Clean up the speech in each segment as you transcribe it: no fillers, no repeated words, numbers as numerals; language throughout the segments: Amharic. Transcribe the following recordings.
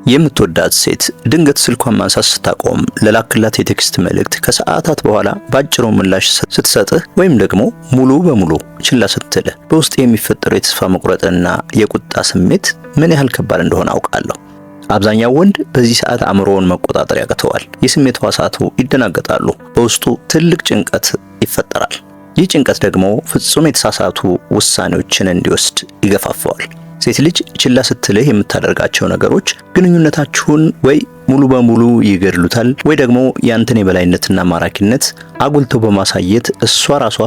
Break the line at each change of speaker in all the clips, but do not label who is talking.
የምትወዳት ሴት ድንገት ስልኳን ማንሳት ስታቆም ለላክላት የቴክስት መልእክት ከሰዓታት በኋላ ባጭሩ ምላሽ ስትሰጥህ ወይም ደግሞ ሙሉ በሙሉ ችላ ስትልህ በውስጥ የሚፈጠረው የተስፋ መቁረጥና የቁጣ ስሜት ምን ያህል ከባድ እንደሆነ አውቃለሁ። አብዛኛው ወንድ በዚህ ሰዓት አእምሮውን መቆጣጠር ያቅተዋል። የስሜት ሕዋሳቱ ይደናገጣሉ። በውስጡ ትልቅ ጭንቀት ይፈጠራል። ይህ ጭንቀት ደግሞ ፍጹም የተሳሳቱ ውሳኔዎችን እንዲወስድ ይገፋፈዋል። ሴት ልጅ ችላ ስትልህ የምታደርጋቸው ነገሮች ግንኙነታችሁን ወይ ሙሉ በሙሉ ይገድሉታል ወይ ደግሞ ያንተን የበላይነትና ማራኪነት አጉልተው በማሳየት እሷ ራሷ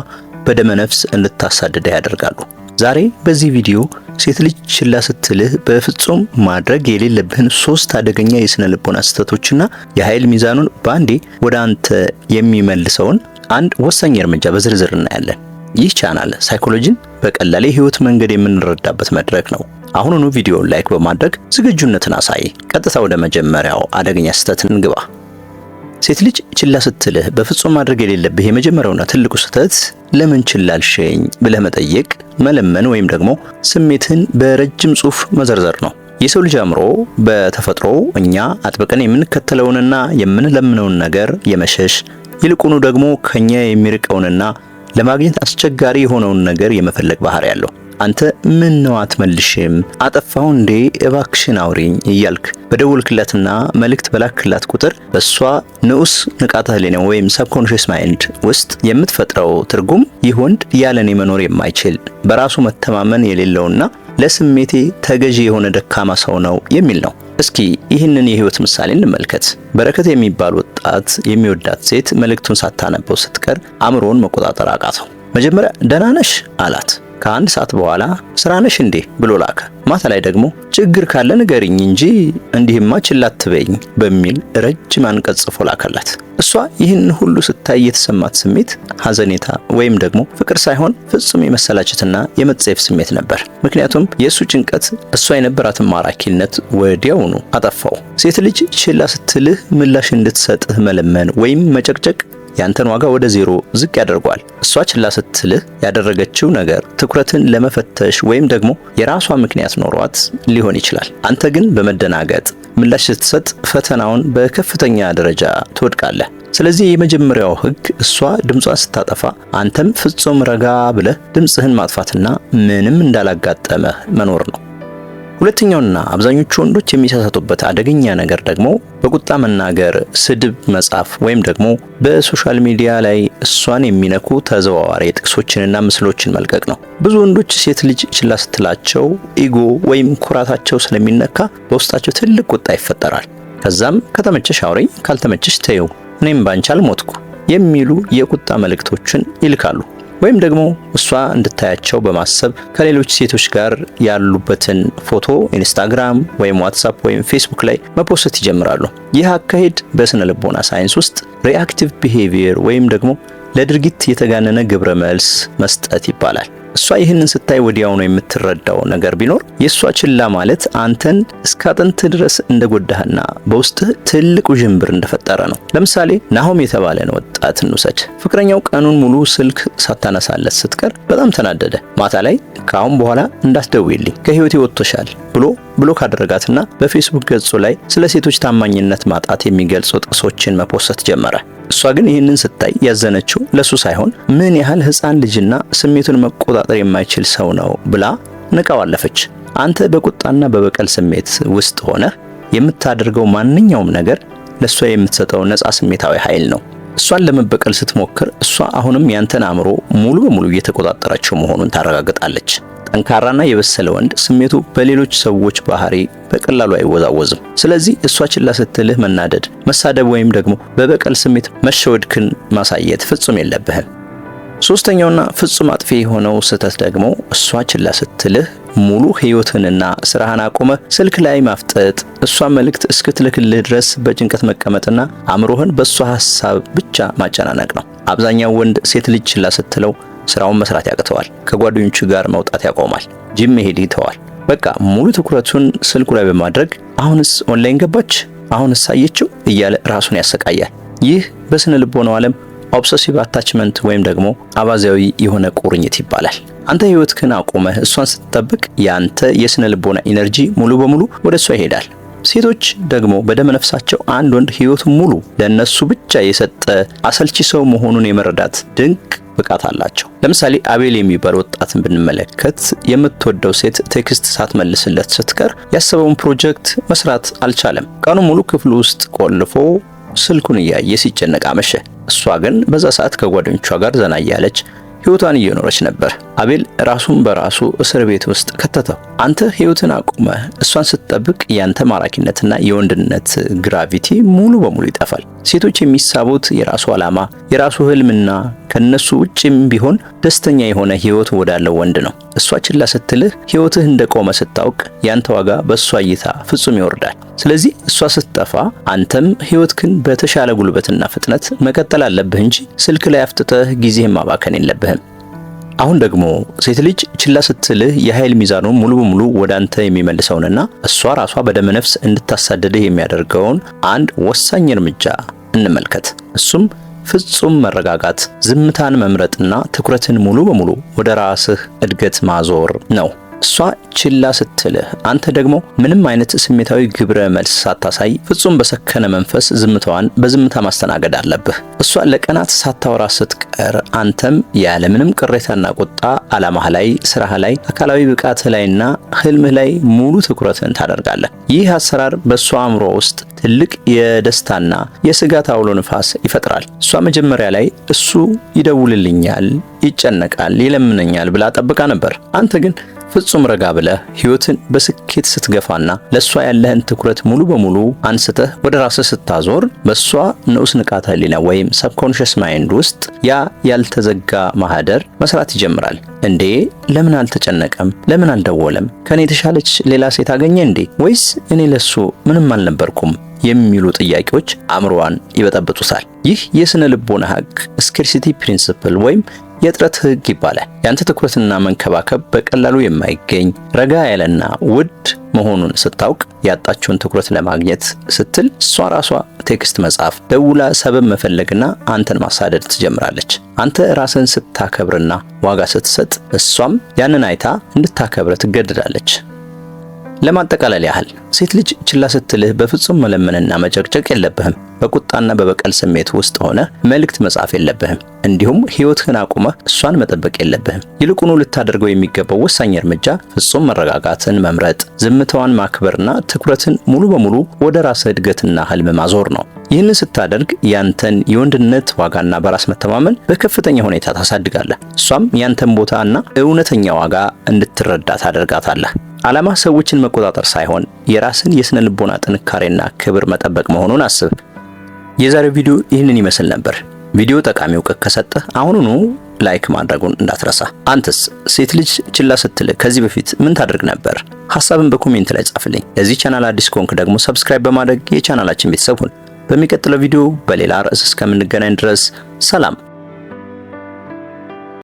በደመነፍስ እንድታሳድድህ ያደርጋሉ። ዛሬ በዚህ ቪዲዮ ሴት ልጅ ችላ ስትልህ በፍጹም ማድረግ የሌለብህን 3 አደገኛ የስነ ልቦና ስህተቶችና የኃይል ሚዛኑን ባንዴ ወደ አንተ የሚመልሰውን አንድ ወሳኝ እርምጃ በዝርዝር እናያለን። ይህ ቻናል ሳይኮሎጂን በቀላል የህይወት መንገድ የምንረዳበት መድረክ ነው። አሁኑኑ ቪዲዮውን ላይክ በማድረግ ዝግጁነትን አሳይ። ቀጥታ ወደ መጀመሪያው አደገኛ ስህተት እንግባ። ሴት ልጅ ችላ ስትልህ በፍጹም ማድረግ የሌለብህ የመጀመሪያውና ትልቁ ስህተት ለምን ችላ አልሽኝ ብለህ መጠየቅ፣ መለመን ወይም ደግሞ ስሜትን በረጅም ጽሑፍ መዘርዘር ነው። የሰው ልጅ አእምሮ በተፈጥሮው እኛ አጥብቀን የምንከተለውንና የምንለምነውን ነገር የመሸሽ ይልቁኑ ደግሞ ከኛ የሚርቀውንና ለማግኘት አስቸጋሪ የሆነውን ነገር የመፈለግ ባህሪ ያለው። አንተ ምን ነው አትመልሽም? አጠፋው እንዴ? እባክሽን አውሪኝ እያልክ በደወልክላትና መልእክት በላክላት ቁጥር በሷ ንዑስ ንቃተ ህሊና ወይም ሰብኮንሺየስ ማይንድ ውስጥ የምትፈጥረው ትርጉም ይህ ወንድ ያለኔ መኖር የማይችል በራሱ መተማመን የሌለውና ለስሜቴ ተገዢ የሆነ ደካማ ሰው ነው የሚል ነው። እስኪ ይህንን የህይወት ምሳሌ እንመልከት። በረከት የሚባል ወጣት የሚወዳት ሴት መልእክቱን ሳታነበው ስትቀር አእምሮውን መቆጣጠር አቃተው። መጀመሪያ ደህና ነሽ አላት። ከአንድ ሰዓት በኋላ ስራ ነሽ እንዴ ብሎ ላከ። ማታ ላይ ደግሞ ችግር ካለ ንገሪኝ እንጂ እንዲህማ ችላ አትበይኝ በሚል ረጅም አንቀጽ ጽፎ ላከላት። እሷ ይህን ሁሉ ስታይ የተሰማት ስሜት ሐዘኔታ ወይም ደግሞ ፍቅር ሳይሆን ፍጹም የመሰላቸትና የመጸየፍ ስሜት ነበር። ምክንያቱም የእሱ ጭንቀት እሷ የነበራትን ማራኪነት ወዲያውኑ አጠፋው። ሴት ልጅ ችላ ስትልህ ምላሽ እንድትሰጥህ መለመን ወይም መጨቅጨቅ ያንተን ዋጋ ወደ ዜሮ ዝቅ ያደርገዋል። እሷ ችላ ስትልህ ያደረገችው ነገር ትኩረትን ለመፈተሽ ወይም ደግሞ የራሷ ምክንያት ኖሯት ሊሆን ይችላል። አንተ ግን በመደናገጥ ምላሽ ስትሰጥ ፈተናውን በከፍተኛ ደረጃ ትወድቃለህ። ስለዚህ የመጀመሪያው ህግ እሷ ድምጿን ስታጠፋ አንተም ፍጹም ረጋ ብለህ ድምፅህን ማጥፋትና ምንም እንዳላጋጠመህ መኖር ነው። ሁለተኛውና አብዛኞቹ ወንዶች የሚሳሳቱበት አደገኛ ነገር ደግሞ በቁጣ መናገር፣ ስድብ መጻፍ ወይም ደግሞ በሶሻል ሚዲያ ላይ እሷን የሚነኩ ተዘዋዋሪ ጥቅሶችንና ምስሎችን መልቀቅ ነው። ብዙ ወንዶች ሴት ልጅ ችላ ስትላቸው ኢጎ ወይም ኩራታቸው ስለሚነካ በውስጣቸው ትልቅ ቁጣ ይፈጠራል። ከዛም ከተመቸሽ አውሪኝ፣ ካልተመቸሽ ተይው፣ እኔም ባንቺ አልሞትኩ የሚሉ የቁጣ መልእክቶችን ይልካሉ። ወይም ደግሞ እሷ እንድታያቸው በማሰብ ከሌሎች ሴቶች ጋር ያሉበትን ፎቶ ኢንስታግራም ወይም ዋትስአፕ ወይም ፌስቡክ ላይ መፖስት ይጀምራሉ። ይህ አካሄድ በስነ ልቦና ሳይንስ ውስጥ ሪአክቲቭ ቢሄቪየር ወይም ደግሞ ለድርጊት የተጋነነ ግብረ መልስ መስጠት ይባላል። እሷ ይህንን ስታይ ወዲያውኑ የምትረዳው ነገር ቢኖር የእሷ ችላ ማለት አንተን እስከ አጥንት ድረስ እንደጎዳህና በውስጥህ ትልቅ ውዥንብር እንደፈጠረ ነው። ለምሳሌ ናሆም የተባለን ወጣት እንውሰድ። ፍቅረኛው ቀኑን ሙሉ ስልክ ሳታነሳለት ስትቀር በጣም ተናደደ። ማታ ላይ ከአሁን በኋላ እንዳትደውይልኝ ከህይወቴ ወጥቶሻል ብሎ ካደረጋትና በፌስቡክ ገጹ ላይ ስለ ሴቶች ታማኝነት ማጣት የሚገልጹ ጥቅሶችን መፖስት ጀመረ። እሷ ግን ይህንን ስታይ ያዘነችው ለሱ ሳይሆን ምን ያህል ህፃን ልጅና ስሜቱን መቆጣጠር የማይችል ሰው ነው ብላ ንቃው አለፈች። አንተ በቁጣና በበቀል ስሜት ውስጥ ሆነህ የምታደርገው ማንኛውም ነገር ለሷ የምትሰጠው ነፃ ስሜታዊ ኃይል ነው። እሷን ለመበቀል ስትሞክር እሷ አሁንም ያንተን አእምሮ ሙሉ በሙሉ እየተቆጣጠረችው መሆኑን ታረጋግጣለች። ጠንካራና የበሰለ ወንድ ስሜቱ በሌሎች ሰዎች ባህሪ በቀላሉ አይወዛወዝም። ስለዚህ እሷ ችላ ስትልህ መናደድ፣ መሳደብ ወይም ደግሞ በበቀል ስሜት መሸወድክን ማሳየት ፍጹም የለብህም። ሶስተኛውና ፍጹም አጥፊ የሆነው ስህተት ደግሞ እሷ ችላ ስትልህ ሙሉ ህይወትንና ስራህን አቆመህ ስልክ ላይ ማፍጠጥ፣ እሷ መልእክት እስክትልክልህ ድረስ በጭንቀት መቀመጥና አእምሮህን በእሷ ሐሳብ ብቻ ማጨናነቅ ነው። አብዛኛው ወንድ ሴት ልጅ ችላ ስትለው ስራውን መስራት ያቅተዋል። ከጓደኞቹ ጋር መውጣት ያቆማል። ጂም መሄድ ይተዋል። በቃ ሙሉ ትኩረቱን ስልኩ ላይ በማድረግ አሁንስ ኦንላይን ገባች፣ አሁንስ አየችው እያለ ራሱን ያሰቃያል። ይህ በስነ ልቦናው ዓለም ኦብሰሲቭ አታችመንት ወይም ደግሞ አባዛዊ የሆነ ቁርኝት ይባላል። አንተ ህይወትህን አቆመህ እሷን ስትጠብቅ ያንተ የስነ ልቦና ኢነርጂ ሙሉ በሙሉ ወደ እሷ ይሄዳል። ሴቶች ደግሞ በደመነፍሳቸው አንድ ወንድ ህይወቱን ሙሉ ለነሱ ብቻ የሰጠ አሰልቺ ሰው መሆኑን የመረዳት ድንቅ ብቃት አላቸው። ለምሳሌ አቤል የሚባል ወጣትን ብንመለከት የምትወደው ሴት ቴክስት ሳትመልስለት ስትቀር ያሰበውን ፕሮጀክት መስራት አልቻለም። ቀኑ ሙሉ ክፍሉ ውስጥ ቆልፎ ስልኩን እያየ ሲጨነቅ አመሸ። እሷ ግን በዛ ሰዓት ከጓደኞቿ ጋር ዘና እያለች ህይወቷን እየኖረች ነበር። አቤል ራሱን በራሱ እስር ቤት ውስጥ ከተተው። አንተ ህይወትን አቁመህ እሷን ስትጠብቅ ያንተ ማራኪነትና የወንድነት ግራቪቲ ሙሉ በሙሉ ይጠፋል። ሴቶች የሚሳቡት የራሱ ዓላማ፣ የራሱ ህልምና ከነሱ ውጭም ቢሆን ደስተኛ የሆነ ህይወት ወዳለው ወንድ ነው። እሷ ችላ ስትልህ ህይወትህ እንደቆመ ስታውቅ ያንተ ዋጋ በእሷ እይታ ፍጹም ይወርዳል። ስለዚህ እሷ ስትጠፋ አንተም ህይወትህን በተሻለ ጉልበትና ፍጥነት መቀጠል አለብህ እንጂ ስልክ ላይ አፍጥጠህ ጊዜህን ማባከን የለብህም። አሁን ደግሞ ሴት ልጅ ችላ ስትልህ የኃይል ሚዛኑን ሙሉ በሙሉ ወደ አንተ የሚመልሰውንና እሷ ራሷ በደመነፍስ እንድታሳድድህ የሚያደርገውን አንድ ወሳኝ እርምጃ እንመልከት። እሱም ፍጹም መረጋጋት፣ ዝምታን መምረጥና ትኩረትን ሙሉ በሙሉ ወደ ራስህ እድገት ማዞር ነው። እሷ ችላ ስትልህ አንተ ደግሞ ምንም አይነት ስሜታዊ ግብረ መልስ ሳታሳይ ፍጹም በሰከነ መንፈስ ዝምታዋን በዝምታ ማስተናገድ አለብህ። እሷ ለቀናት ሳታወራ ስትቀር አንተም ያለምንም ቅሬታና ቁጣ ዓላማህ ላይ፣ ስራህ ላይ፣ አካላዊ ብቃትህ ላይና ህልምህ ላይ ሙሉ ትኩረትን ታደርጋለህ። ይህ አሰራር በእሷ አእምሮ ውስጥ ትልቅ የደስታና የስጋት አውሎ ንፋስ ይፈጥራል። እሷ መጀመሪያ ላይ እሱ ይደውልልኛል፣ ይጨነቃል፣ ይለምነኛል ብላ ጠብቃ ነበር። አንተ ግን ፍጹም ረጋ ብለህ ህይወትን በስኬት ስትገፋና ለሷ ያለህን ትኩረት ሙሉ በሙሉ አንስተህ ወደ ራስህ ስታዞር በሷ ንዑስ ንቃተ ህሊና ወይም ሰብኮንሺየስ ማይንድ ውስጥ ያ ያልተዘጋ ማህደር መስራት ይጀምራል። እንዴ ለምን አልተጨነቀም? ለምን አልደወለም? ከኔ የተሻለች ሌላ ሴት አገኘ እንዴ? ወይስ እኔ ለሱ ምንም አልነበርኩም? የሚሉ ጥያቄዎች አእምሮዋን ይበጠብጡታል። ይህ የስነ ልቦና ህግ ስኬርሲቲ ፕሪንሲፕል ወይም የጥረት ህግ ይባላል። ያንተ ትኩረትና መንከባከብ በቀላሉ የማይገኝ ረጋ ያለና ውድ መሆኑን ስታውቅ ያጣችውን ትኩረት ለማግኘት ስትል እሷ ራሷ ቴክስት መጻፍ፣ ደውላ ሰበብ መፈለግና አንተን ማሳደድ ትጀምራለች። አንተ ራስን ስታከብርና ዋጋ ስትሰጥ እሷም ያንን አይታ እንድታከብር ትገደዳለች። ለማጠቃለል ያህል ሴት ልጅ ችላ ስትልህ በፍጹም መለመንና መጨቅጨቅ የለብህም። በቁጣና በበቀል ስሜት ውስጥ ሆነ መልእክት መጻፍ የለብህም። እንዲሁም ህይወትህን አቁመህ እሷን መጠበቅ የለብህም። ይልቁኑ ልታደርገው የሚገባው ወሳኝ እርምጃ ፍጹም መረጋጋትን መምረጥ፣ ዝምታዋን ማክበርና ትኩረትን ሙሉ በሙሉ ወደ ራስህ እድገትና ህልም ማዞር ነው። ይህንን ስታደርግ ያንተን የወንድነት ዋጋና በራስ መተማመን በከፍተኛ ሁኔታ ታሳድጋለህ። እሷም ያንተን ቦታና እውነተኛ ዋጋ እንድትረዳ ታደርጋታለህ። ዓላማ ሰዎችን መቆጣጠር ሳይሆን የራስን የስነ ልቦና ጥንካሬና ክብር መጠበቅ መሆኑን አስብ። የዛሬው ቪዲዮ ይህንን ይመስል ነበር። ቪዲዮ ጠቃሚ እውቀት ከሰጠህ አሁኑኑ ላይክ ማድረጉን እንዳትረሳ። አንተስ ሴት ልጅ ችላ ስትል ከዚህ በፊት ምን ታደርግ ነበር? ሐሳብን በኮሜንት ላይ ጻፍልኝ። ለዚህ ቻናል አዲስ ከሆንክ ደግሞ ሰብስክራይብ በማድረግ የቻናላችን ቤተሰብ ሁን። በሚቀጥለው ቪዲዮ በሌላ ርዕስ እስከምንገናኝ ድረስ ሰላም።